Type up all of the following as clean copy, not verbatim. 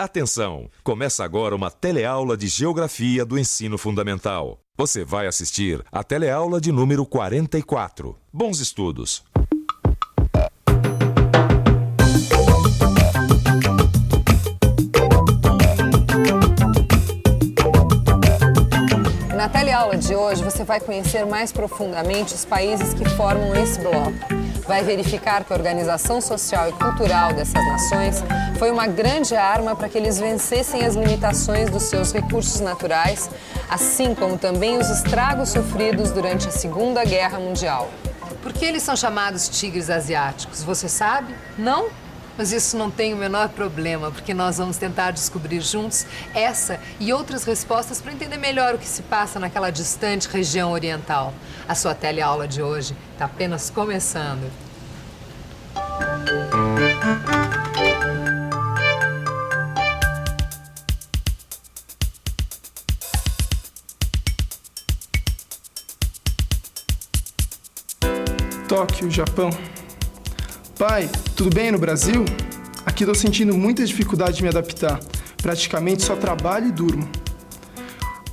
Atenção! Começa agora uma teleaula de Geografia do Ensino Fundamental. Você vai assistir a teleaula de número 44. Bons estudos! Na teleaula de hoje, você vai conhecer mais profundamente os países que formam esse bloco. Vai verificar que a organização social e cultural dessas nações foi uma grande arma para que eles vencessem as limitações dos seus recursos naturais, assim como também os estragos sofridos durante a Segunda Guerra Mundial. Por que eles são chamados tigres asiáticos? Você sabe? Não? Mas isso não tem o menor problema, porque nós vamos tentar descobrir juntos essa e outras respostas para entender melhor o que se passa naquela distante região oriental. A sua teleaula de hoje está apenas começando. Tóquio, Japão. Pai, tudo bem no Brasil? Aqui estou sentindo muita dificuldade de me adaptar. Praticamente só trabalho e durmo.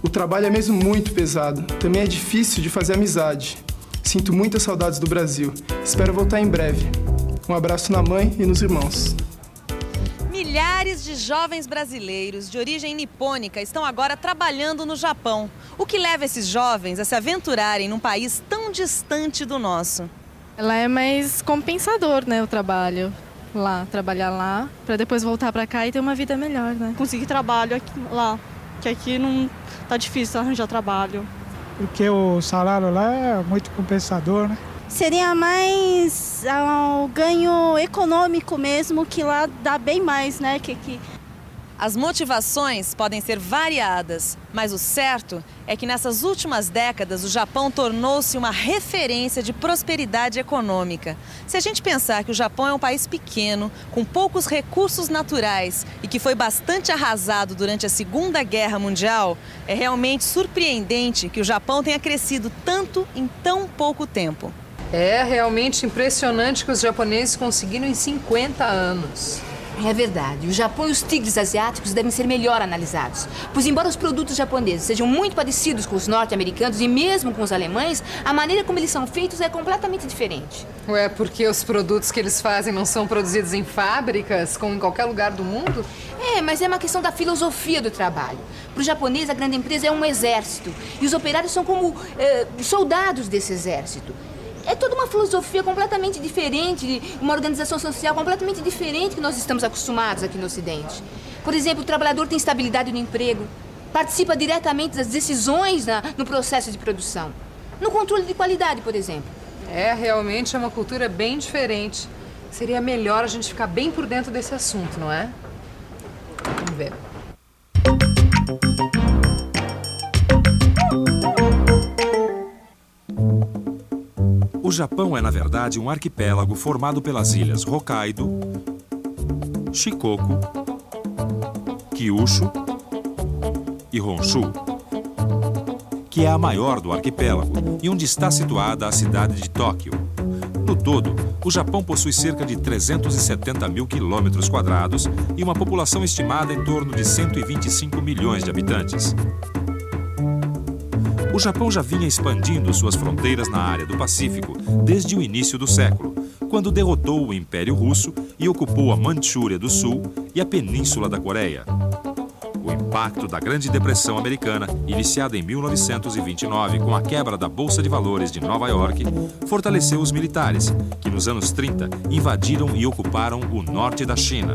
O trabalho é mesmo muito pesado. Também é difícil de fazer amizade. Sinto muitas saudades do Brasil. Espero voltar em breve. Um abraço na mãe e nos irmãos. Milhares de jovens brasileiros de origem nipônica estão agora trabalhando no Japão. O que leva esses jovens a se aventurarem num país tão distante do nosso? Ela é mais compensador, né, o trabalho lá, trabalhar lá, para depois voltar para cá e ter uma vida melhor, né? Conseguir trabalho aqui, lá, que aqui não tá difícil arranjar trabalho. Porque o salário lá é muito compensador, né? Seria mais o ganho econômico mesmo, que lá dá bem mais, né, que aqui. As motivações podem ser variadas, mas o certo é que nessas últimas décadas o Japão tornou-se uma referência de prosperidade econômica. Se a gente pensar que o Japão é um país pequeno, com poucos recursos naturais e que foi bastante arrasado durante a Segunda Guerra Mundial, é realmente surpreendente que o Japão tenha crescido tanto em tão pouco tempo. É realmente impressionante que os japoneses conseguiram em 50 anos. É verdade. O Japão e os tigres asiáticos devem ser melhor analisados. Pois, embora os produtos japoneses sejam muito parecidos com os norte-americanos e mesmo com os alemães, a maneira como eles são feitos é completamente diferente. Ué, porque os produtos que eles fazem não são produzidos em fábricas, como em qualquer lugar do mundo? É, mas é uma questão da filosofia do trabalho. Para o japonês, a grande empresa é um exército. E os operários são como soldados desse exército. É toda uma filosofia completamente diferente, uma organização social completamente diferente que nós estamos acostumados aqui no Ocidente. Por exemplo, o trabalhador tem estabilidade no emprego, participa diretamente das decisões no processo de produção, no controle de qualidade, por exemplo. É, realmente é uma cultura bem diferente. Seria melhor a gente ficar bem por dentro desse assunto, não é? Vamos ver. O Japão é, na verdade, um arquipélago formado pelas ilhas Hokkaido, Shikoku, Kyushu e Honshu, que é a maior do arquipélago e onde está situada a cidade de Tóquio. No todo, o Japão possui cerca de 370 mil quilômetros quadrados e uma população estimada em torno de 125 milhões de habitantes. O Japão já vinha expandindo suas fronteiras na área do Pacífico desde o início do século, quando derrotou o Império Russo e ocupou a Manchúria do Sul e a Península da Coreia. O impacto da Grande Depressão Americana, iniciada em 1929 com a quebra da Bolsa de Valores de Nova York, fortaleceu os militares, que nos anos 30 invadiram e ocuparam o norte da China,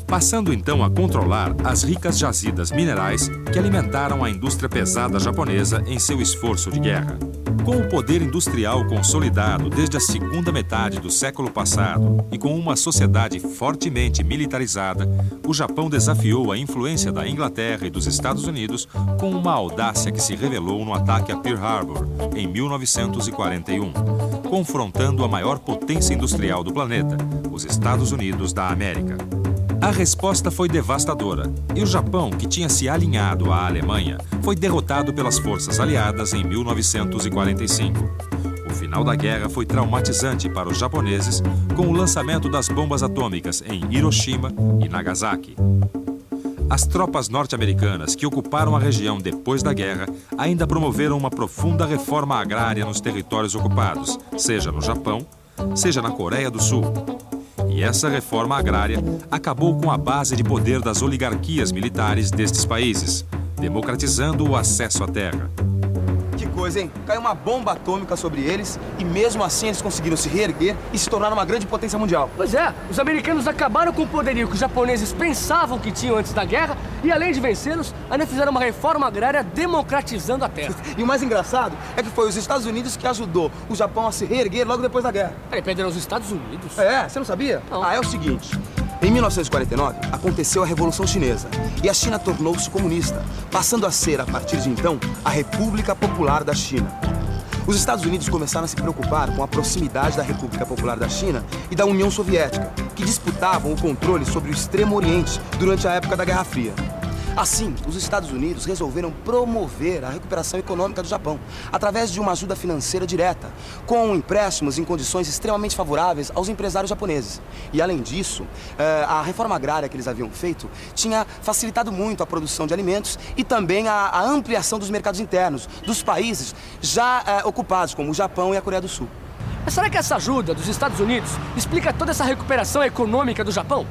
passando então a controlar as ricas jazidas minerais que alimentaram a indústria pesada japonesa em seu esforço de guerra. Com o poder industrial consolidado desde a segunda metade do século passado e com uma sociedade fortemente militarizada, o Japão desafiou a influência da Inglaterra e dos Estados Unidos com uma audácia que se revelou no ataque a Pearl Harbor, em 1941, confrontando a maior potência industrial do planeta, os Estados Unidos da América. A resposta foi devastadora, e o Japão, que tinha se alinhado à Alemanha, foi derrotado pelas forças aliadas em 1945. O final da guerra foi traumatizante para os japoneses, com o lançamento das bombas atômicas em Hiroshima e Nagasaki. As tropas norte-americanas que ocuparam a região depois da guerra ainda promoveram uma profunda reforma agrária nos territórios ocupados, seja no Japão, seja na Coreia do Sul. E essa reforma agrária acabou com a base de poder das oligarquias militares destes países, democratizando o acesso à terra. Que coisa, hein? Caiu uma bomba atômica sobre eles e mesmo assim eles conseguiram se reerguer e se tornar uma grande potência mundial. Pois é, os americanos acabaram com o poderio que os japoneses pensavam que tinham antes da guerra e, além de vencê-los, ainda fizeram uma reforma agrária democratizando a terra. E o mais engraçado é que foi os Estados Unidos que ajudou o Japão a se reerguer logo depois da guerra. Peraí, perderam os Estados Unidos? É, você não sabia? Não. É o seguinte... Em 1949, aconteceu a Revolução Chinesa e a China tornou-se comunista, passando a ser, a partir de então, a República Popular da China. Os Estados Unidos começaram a se preocupar com a proximidade da República Popular da China e da União Soviética, que disputavam o controle sobre o Extremo Oriente durante a época da Guerra Fria. Assim, os Estados Unidos resolveram promover a recuperação econômica do Japão através de uma ajuda financeira direta, com empréstimos em condições extremamente favoráveis aos empresários japoneses. E, além disso, a reforma agrária que eles haviam feito tinha facilitado muito a produção de alimentos e também a ampliação dos mercados internos dos países já ocupados, como o Japão e a Coreia do Sul. Mas será que essa ajuda dos Estados Unidos explica toda essa recuperação econômica do Japão?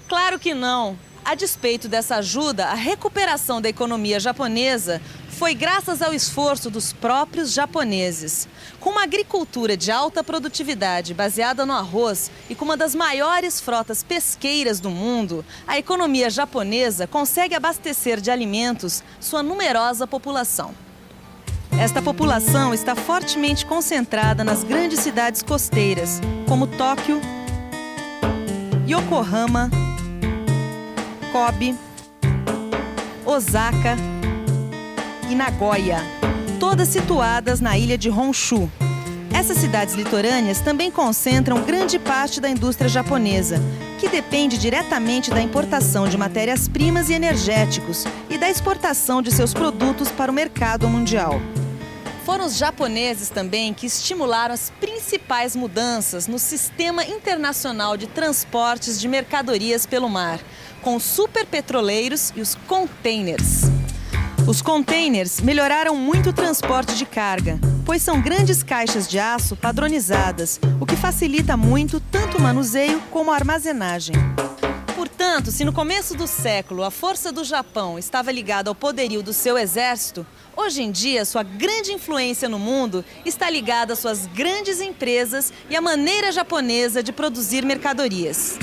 Claro que não. A despeito dessa ajuda, a recuperação da economia japonesa foi graças ao esforço dos próprios japoneses. Com uma agricultura de alta produtividade baseada no arroz e com uma das maiores frotas pesqueiras do mundo, a economia japonesa consegue abastecer de alimentos sua numerosa população. Esta população está fortemente concentrada nas grandes cidades costeiras, como Tóquio, Yokohama, Kobe, Osaka e Nagoya, todas situadas na ilha de Honshu. Essas cidades litorâneas também concentram grande parte da indústria japonesa, que depende diretamente da importação de matérias-primas e energéticos e da exportação de seus produtos para o mercado mundial. Foram os japoneses também que estimularam as principais mudanças no sistema internacional de transportes de mercadorias pelo mar, com os superpetroleiros e os containers. Os containers melhoraram muito o transporte de carga, pois são grandes caixas de aço padronizadas, o que facilita muito tanto o manuseio como a armazenagem. Portanto, se no começo do século a força do Japão estava ligada ao poderio do seu exército, hoje em dia sua grande influência no mundo está ligada às suas grandes empresas e à maneira japonesa de produzir mercadorias.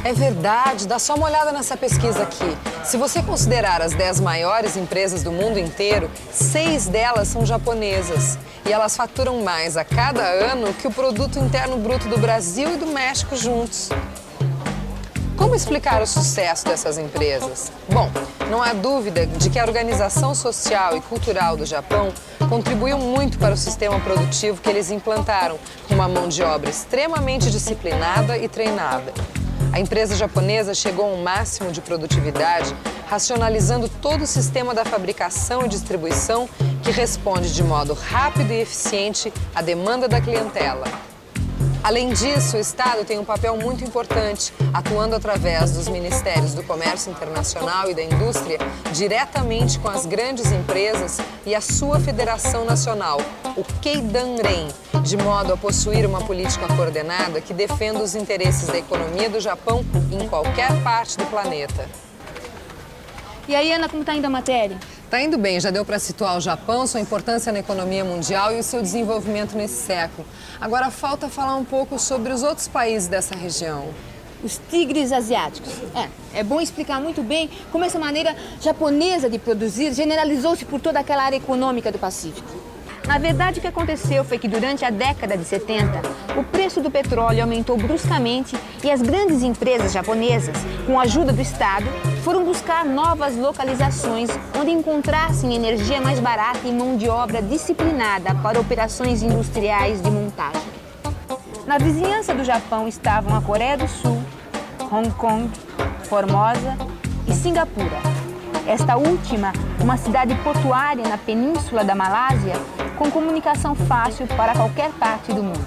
É verdade, dá só uma olhada nessa pesquisa aqui. Se você considerar as 10 maiores empresas do mundo inteiro, 6 delas são japonesas. E elas faturam mais a cada ano que o produto interno bruto do Brasil e do México juntos. Como explicar o sucesso dessas empresas? Bom, não há dúvida de que a organização social e cultural do Japão contribuiu muito para o sistema produtivo que eles implantaram, com uma mão de obra extremamente disciplinada e treinada. A empresa japonesa chegou a um máximo de produtividade, racionalizando todo o sistema da fabricação e distribuição que responde de modo rápido e eficiente à demanda da clientela. Além disso, o Estado tem um papel muito importante, atuando através dos Ministérios do Comércio Internacional e da Indústria, diretamente com as grandes empresas e a sua Federação Nacional, o Keidanren, de modo a possuir uma política coordenada que defenda os interesses da economia do Japão em qualquer parte do planeta. E aí, Ana, como está indo a matéria? Está indo bem, já deu para situar o Japão, sua importância na economia mundial e o seu desenvolvimento nesse século. Agora falta falar um pouco sobre os outros países dessa região. Os tigres asiáticos. É bom explicar muito bem como essa maneira japonesa de produzir generalizou-se por toda aquela área econômica do Pacífico. Na verdade, o que aconteceu foi que durante a década de 70, o preço do petróleo aumentou bruscamente e as grandes empresas japonesas, com a ajuda do Estado, foram buscar novas localizações onde encontrassem energia mais barata e mão de obra disciplinada para operações industriais de montagem. Na vizinhança do Japão estavam a Coreia do Sul, Hong Kong, Formosa e Singapura. Esta última, uma cidade portuária na península da Malásia, com comunicação fácil para qualquer parte do mundo.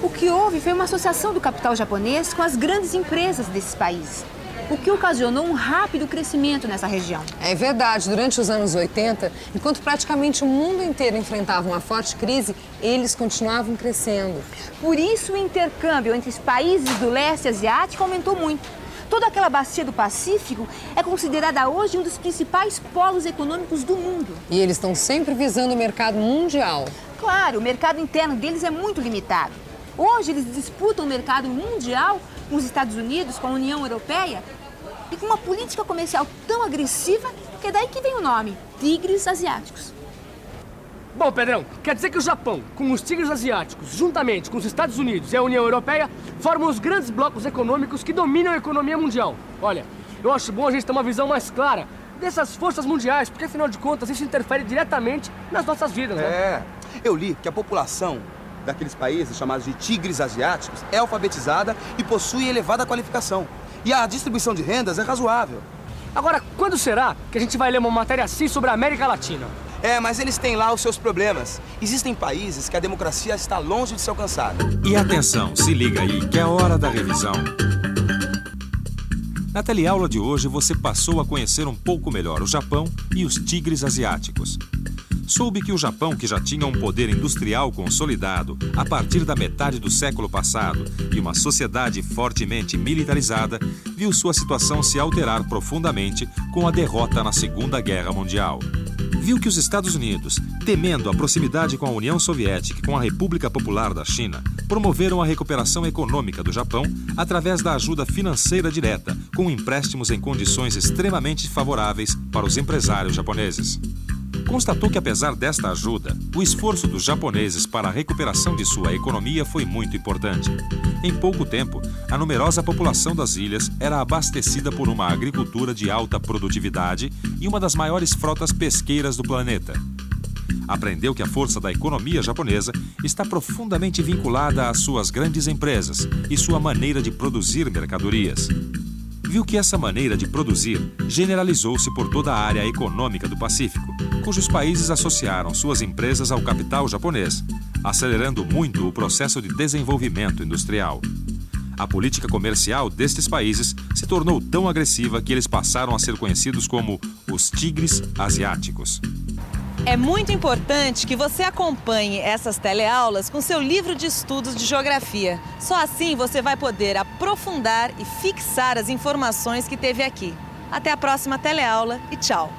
O que houve foi uma associação do capital japonês com as grandes empresas desses países. o que ocasionou um rápido crescimento nessa região. É verdade, durante os anos 80, enquanto praticamente o mundo inteiro enfrentava uma forte crise, eles continuavam crescendo. Por isso o intercâmbio entre os países do leste asiático aumentou muito. Toda aquela bacia do Pacífico é considerada hoje um dos principais polos econômicos do mundo. E eles estão sempre visando o mercado mundial. Claro, o mercado interno deles é muito limitado. Hoje eles disputam o mercado mundial com os Estados Unidos, com a União Europeia e com uma política comercial tão agressiva que é daí que vem o nome, tigres asiáticos. Bom, Pedrão, quer dizer que o Japão, com os tigres asiáticos, juntamente com os Estados Unidos e a União Europeia, formam os grandes blocos econômicos que dominam a economia mundial. Olha, eu acho bom a gente ter uma visão mais clara dessas forças mundiais, porque afinal de contas isso interfere diretamente nas nossas vidas, né? Eu li que a população daqueles países chamados de tigres asiáticos é alfabetizada e possui elevada qualificação. E a distribuição de rendas é razoável. Agora, quando será que a gente vai ler uma matéria assim sobre a América Latina? Mas eles têm lá os seus problemas. Existem países que a democracia está longe de ser alcançada. E atenção, se liga aí, que é a hora da revisão. Na teleaula de hoje, você passou a conhecer um pouco melhor o Japão e os tigres asiáticos. Soube que o Japão, que já tinha um poder industrial consolidado a partir da metade do século passado e uma sociedade fortemente militarizada, viu sua situação se alterar profundamente com a derrota na Segunda Guerra Mundial. Viu que os Estados Unidos, temendo a proximidade com a União Soviética e com a República Popular da China, promoveram a recuperação econômica do Japão através da ajuda financeira direta, com empréstimos em condições extremamente favoráveis para os empresários japoneses. Constatou que, apesar desta ajuda, o esforço dos japoneses para a recuperação de sua economia foi muito importante. Em pouco tempo, a numerosa população das ilhas era abastecida por uma agricultura de alta produtividade e uma das maiores frotas pesqueiras do planeta. Aprendeu que a força da economia japonesa está profundamente vinculada às suas grandes empresas e sua maneira de produzir mercadorias. Viu que essa maneira de produzir generalizou-se por toda a área econômica do Pacífico, cujos países associaram suas empresas ao capital japonês, acelerando muito o processo de desenvolvimento industrial. A política comercial destes países se tornou tão agressiva que eles passaram a ser conhecidos como os tigres asiáticos. É muito importante que você acompanhe essas teleaulas com seu livro de estudos de geografia. Só assim você vai poder aprofundar e fixar as informações que teve aqui. Até a próxima teleaula e tchau!